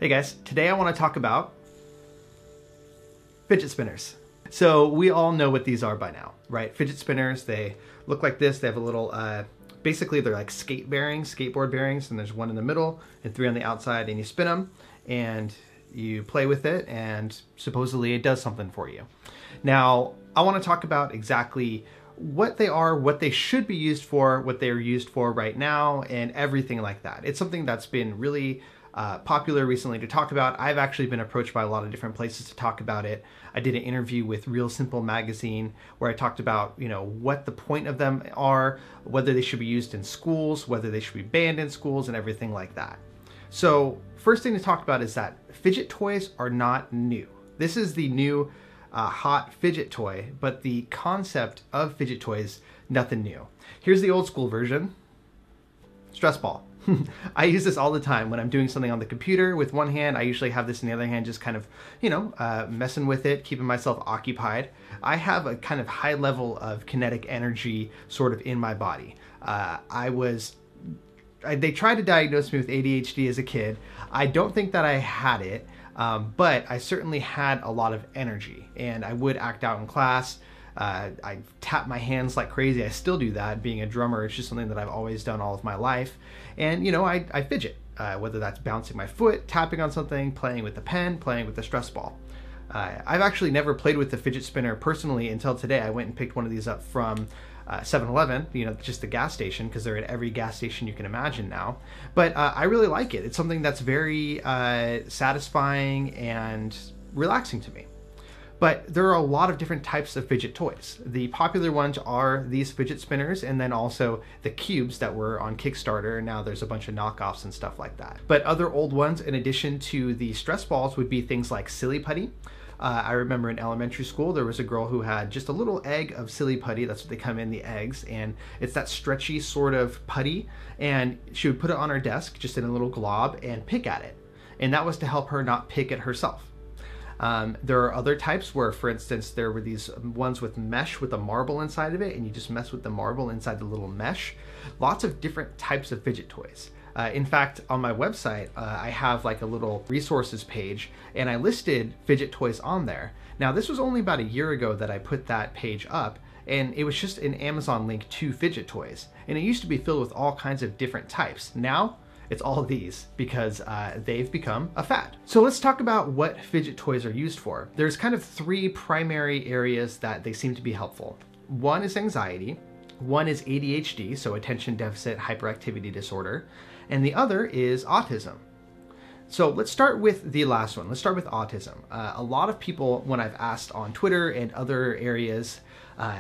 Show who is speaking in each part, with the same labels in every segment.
Speaker 1: Hey guys, today I want to talk about fidget spinners. So we all know what these are by now, right? Fidget spinners, they look like this. They have a little, basically they're like skateboard bearings, and there's one in the middle and three on the outside, and you spin them and you play with it, and supposedly it does something for you. Now, I want to talk about exactly what they are, what they should be used for, what they are used for right now, and everything like that. It's something that's been really popular recently to talk about. I've actually been approached by a lot of different places to talk about it. I did an interview with Real Simple magazine where I talked about, what the point of them are, whether they should be used in schools, whether they should be banned in schools, and everything like that. So first thing to talk about is that fidget toys are not new. This is the new hot fidget toy, but the concept of fidget toys, nothing new. Here's the old school version, stress ball. I use this all the time when I'm doing something on the computer with one hand. I usually have this in the other hand, just kind of, messing with it, keeping myself occupied. I have a kind of high level of kinetic energy sort of in my body. They tried to diagnose me with ADHD as a kid. I don't think that I had it, but I certainly had a lot of energy, and I would act out in class. I tap my hands like crazy. I still do that. Being a drummer, it's just something that I've always done all of my life. And, I fidget, whether that's bouncing my foot, tapping on something, playing with the pen, playing with the stress ball. I've actually never played with the fidget spinner personally until today. I went and picked one of these up from 7-Eleven, just the gas station, because they're at every gas station you can imagine now. But I really like it. It's something that's very satisfying and relaxing to me. But there are a lot of different types of fidget toys. The popular ones are these fidget spinners, and then also the cubes that were on Kickstarter, and now there's a bunch of knockoffs and stuff like that. But other old ones, in addition to the stress balls, would be things like Silly Putty. I remember in elementary school, there was a girl who had just a little egg of Silly Putty. That's what they come in, the eggs. And it's that stretchy sort of putty. And she would put it on her desk, just in a little glob, and pick at it. And that was to help her not pick at herself. There are other types where, for instance, there were these ones with mesh with a marble inside of it, and you just mess with the marble inside the little mesh. Lots of different types of fidget toys. In fact, on my website, I have like a little resources page, and I listed fidget toys on there. Now, this was only about a year ago that I put that page up, and it was just an Amazon link to fidget toys. And it used to be filled with all kinds of different types. Now, it's all of these because they've become a fad. So let's talk about what fidget toys are used for. There's kind of three primary areas that they seem to be helpful. One is anxiety, one is ADHD, so attention deficit hyperactivity disorder, and the other is autism. So let's start with the last one. Let's start with autism. A lot of people, when I've asked on Twitter and other areas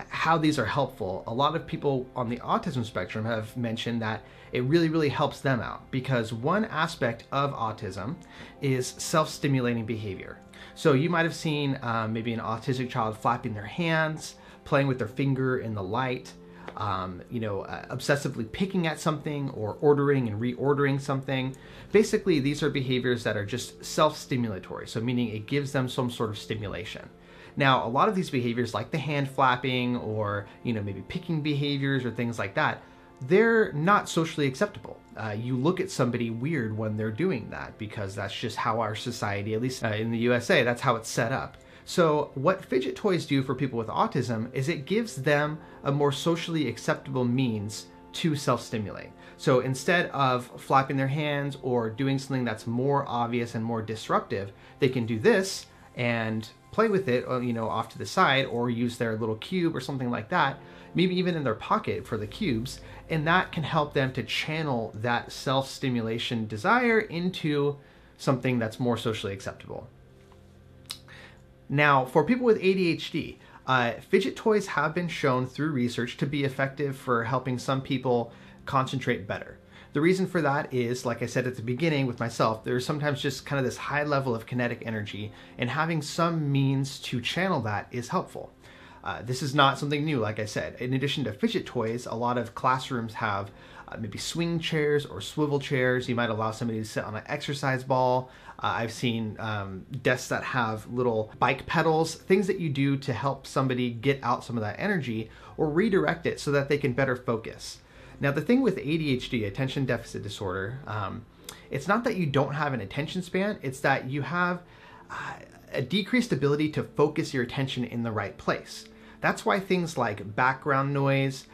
Speaker 1: how these are helpful, a lot of people on the autism spectrum have mentioned that it really, really helps them out, because one aspect of autism is self-stimulating behavior. So you might have seen maybe an autistic child flapping their hands, playing with their finger in the light, obsessively picking at something or ordering and reordering something. Basically, these are behaviors that are just self-stimulatory, so meaning it gives them some sort of stimulation. Now, a lot of these behaviors, like the hand flapping or, maybe picking behaviors or things like that, they're not socially acceptable. You look at somebody weird when they're doing that, because that's just how our society, at least in the USA, that's how it's set up. So what fidget toys do for people with autism is it gives them a more socially acceptable means to self-stimulate. So instead of flapping their hands or doing something that's more obvious and more disruptive, they can do this and play with it, off to the side, or use their little cube or something like that, maybe even in their pocket for the cubes, and that can help them to channel that self-stimulation desire into something that's more socially acceptable. Now, for people with ADHD, fidget toys have been shown through research to be effective for helping some people concentrate better. The reason for that is, like I said at the beginning with myself, there's sometimes just kind of this high level of kinetic energy, and having some means to channel that is helpful. This is not something new, like I said. In addition to fidget toys, a lot of classrooms have maybe swing chairs or swivel chairs. You might allow somebody to sit on an exercise ball. I've seen desks that have little bike pedals, things that you do to help somebody get out some of that energy or redirect it so that they can better focus. Now, the thing with ADHD, attention deficit disorder, it's not that you don't have an attention span, it's that you have a decreased ability to focus your attention in the right place. That's why things like background noise,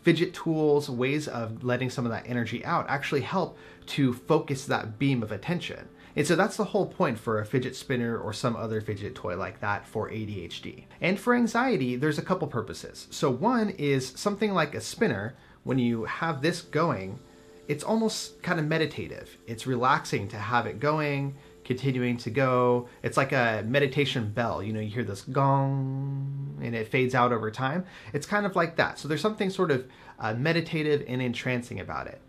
Speaker 1: fidget tools, ways of letting some of that energy out actually help to focus that beam of attention. And so that's the whole point for a fidget spinner or some other fidget toy like that for ADHD. And for anxiety, there's a couple purposes. So one is something like a spinner. When you have this going, it's almost kind of meditative. It's relaxing to have it going, continuing to go. It's like a meditation bell. You know, you hear this gong and it fades out over time. It's kind of like that. So there's something sort of meditative and entrancing about it.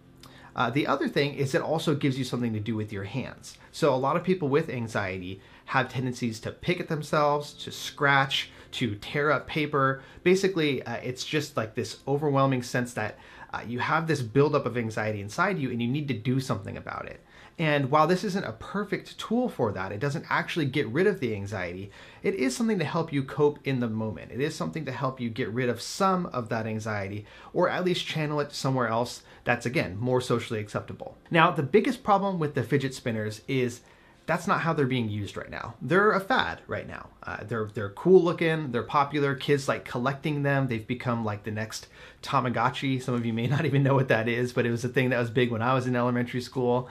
Speaker 1: The other thing is it also gives you something to do with your hands. So a lot of people with anxiety have tendencies to pick at themselves, to scratch, to tear up paper. Basically, it's just like this overwhelming sense that you have this buildup of anxiety inside you and you need to do something about it. And while this isn't a perfect tool for that, it doesn't actually get rid of the anxiety, it is something to help you cope in the moment. It is something to help you get rid of some of that anxiety, or at least channel it somewhere else that's, again, more socially acceptable. Now, the biggest problem with the fidget spinners is that's not how they're being used right now. They're a fad right now. They're cool looking, they're popular, kids like collecting them. They've become like the next Tamagotchi. Some of you may not even know what that is, but it was a thing that was big when I was in elementary school.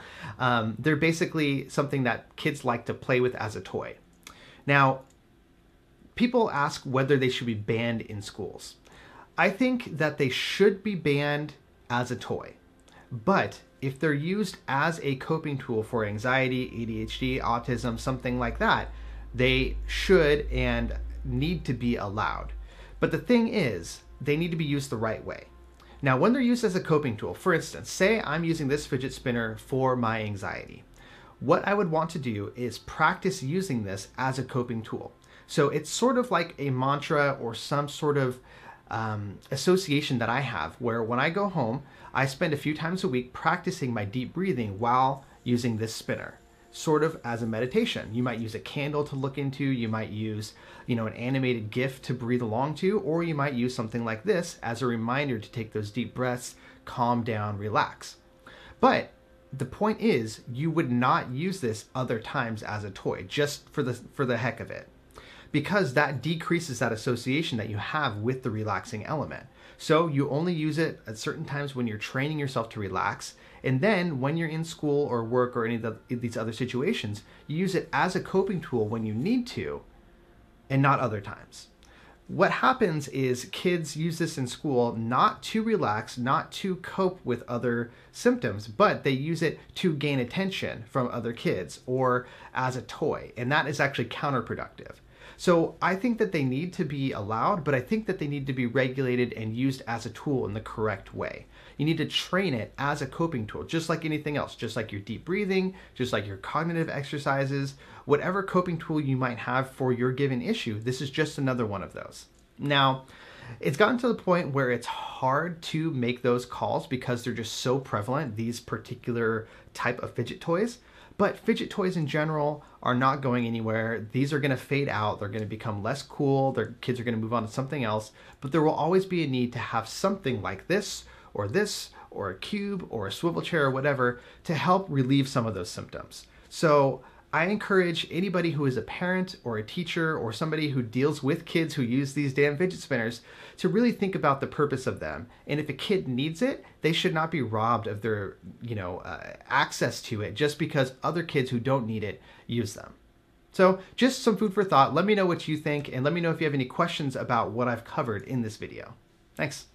Speaker 1: They're basically something that kids like to play with as a toy. Now, people ask whether they should be banned in schools. I think that they should be banned as a toy, but if they're used as a coping tool for anxiety, ADHD, autism, something like that, they should and need to be allowed. But the thing is, they need to be used the right way. Now, when they're used as a coping tool, for instance, say I'm using this fidget spinner for my anxiety. What I would want to do is practice using this as a coping tool. So it's sort of like a mantra or some sort of association that I have where when I go home, I spend a few times a week practicing my deep breathing while using this spinner, sort of as a meditation. You might use a candle to look into, you might use, an animated GIF to breathe along to, or you might use something like this as a reminder to take those deep breaths, calm down, relax. But the point is, you would not use this other times as a toy, just for the heck of it, because that decreases that association that you have with the relaxing element. So you only use it at certain times when you're training yourself to relax, and then when you're in school or work or any of these other situations, you use it as a coping tool when you need to, and not other times. What happens is kids use this in school not to relax, not to cope with other symptoms, but they use it to gain attention from other kids or as a toy, and that is actually counterproductive. So I think that they need to be allowed, but I think that they need to be regulated and used as a tool in the correct way. You need to train it as a coping tool, just like anything else, just like your deep breathing, just like your cognitive exercises, whatever coping tool you might have for your given issue, this is just another one of those. Now, it's gotten to the point where it's hard to make those calls because they're just so prevalent, these particular type of fidget toys. But fidget toys in general are not going anywhere. These are going to fade out. They're going to become less cool. Their kids are going to move on to something else. But there will always be a need to have something like this, or a cube, or a swivel chair, or whatever, to help relieve some of those symptoms. So I encourage anybody who is a parent or a teacher or somebody who deals with kids who use these damn fidget spinners to really think about the purpose of them. And if a kid needs it, they should not be robbed of their, access to it just because other kids who don't need it use them. So just some food for thought. Let me know what you think, and let me know if you have any questions about what I've covered in this video. Thanks.